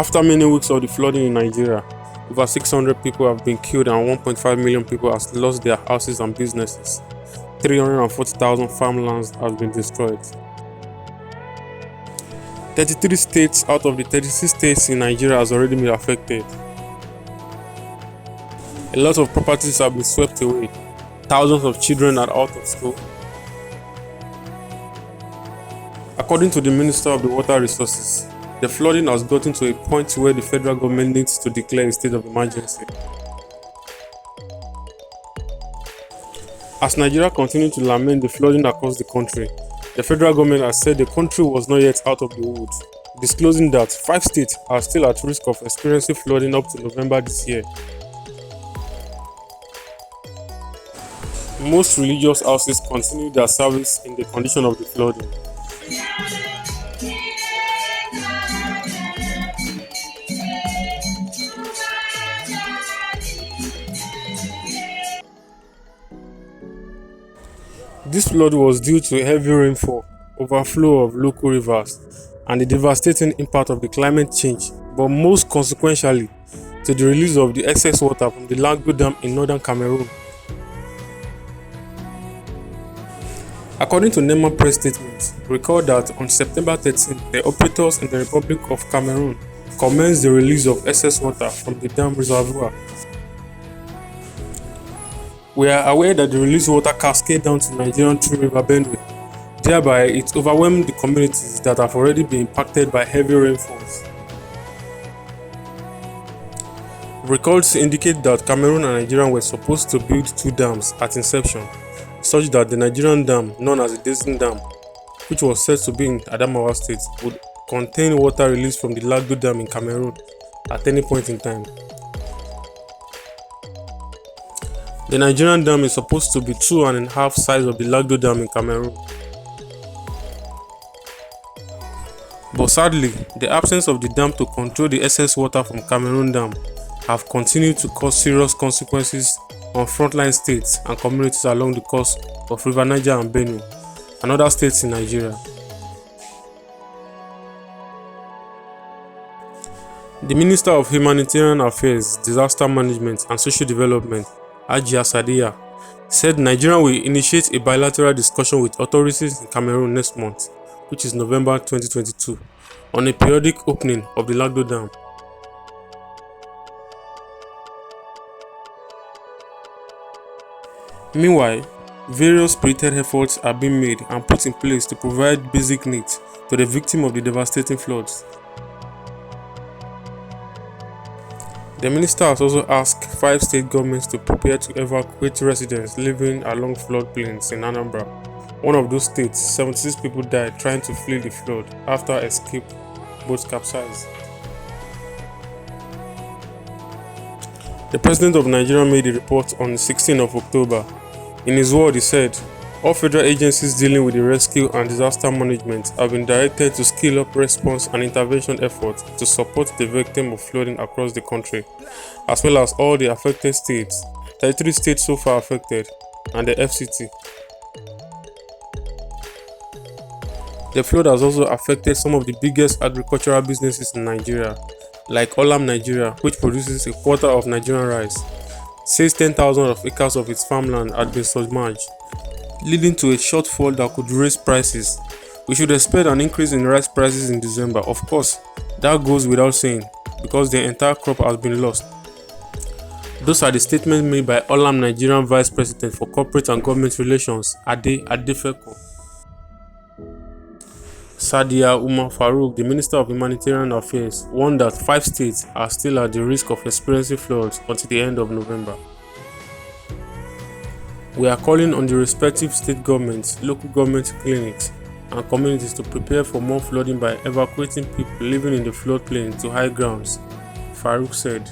After many weeks of the flooding in Nigeria, over 600 people have been killed and 1.5 million people have lost their houses and businesses. 340,000 farmlands have been destroyed. 33 states out of the 36 states in Nigeria has already been affected. A lot of properties have been swept away. Thousands of children are out of school. According to the Minister of the Water Resources, the flooding has gotten to a point where the federal government needs to declare a state of emergency. As Nigeria continues to lament the flooding across the country, the federal government has said the country was not yet out of the woods, disclosing that 5 states are still at risk of experiencing flooding up to November this year. Most religious houses continue their service in the condition of the flooding. This flood was due to heavy rainfall, overflow of local rivers, and the devastating impact of the climate change, but most consequentially, to the release of the excess water from the Lagdo Dam in northern Cameroon. According to NEMA press statement, recall that on September 13, the operators in the Republic of Cameroon commenced the release of excess water from the dam reservoir. We are aware that the released water cascades down to Nigerian through River Benue. Thereby, it overwhelmed the communities that have already been impacted by heavy rainfalls. Records indicate that Cameroon and Nigeria were supposed to build 2 dams at inception, such that the Nigerian dam, known as the Destin Dam, which was said to be in Adamawa State, would contain water released from the Lagdo Dam in Cameroon at any point in time. The Nigerian dam is supposed to be 2.5 size of the Lagdo Dam in Cameroon. But sadly, the absence of the dam to control the excess water from Cameroon Dam have continued to cause serious consequences on frontline states and communities along the coast of River Niger and Benue, and other states in Nigeria. The Minister of Humanitarian Affairs, Disaster Management and Social Development, Ajia Sadiya, said Nigeria will initiate a bilateral discussion with authorities in Cameroon next month, which is November 2022, on a periodic opening of the Lagdo Dam. Meanwhile, various spirited efforts are being made and put in place to provide basic needs to the victims of the devastating floods. The minister has also asked 5 state governments to prepare to evacuate residents living along floodplains in Anambra. One of those states, 76 people died trying to flee the flood after escape boats capsized. The President of Nigeria made a report on the 16th of October. In his word, he said, all federal agencies dealing with the rescue and disaster management have been directed to scale up response and intervention efforts to support the victims of flooding across the country, as well as all the affected states, 33 states so far affected, and the FCT. The flood has also affected some of the biggest agricultural businesses in Nigeria, like Olam Nigeria, which produces a quarter of Nigerian rice, says 10,000 of acres of its farmland had been submerged, leading to a shortfall that could raise prices. We should expect an increase in rice prices in December. Of course, that goes without saying, because the entire crop has been lost. Those are the statements made by Olam Nigerian Vice President for Corporate and Government Relations, Ade Adefeko. Sadiya Umar Farouk, the Minister of Humanitarian Affairs, warned that 5 states are still at the risk of experiencing floods until the end of November. We are calling on the respective state governments, local government clinics, and communities to prepare for more flooding by evacuating people living in the floodplain to high grounds, Farouk said.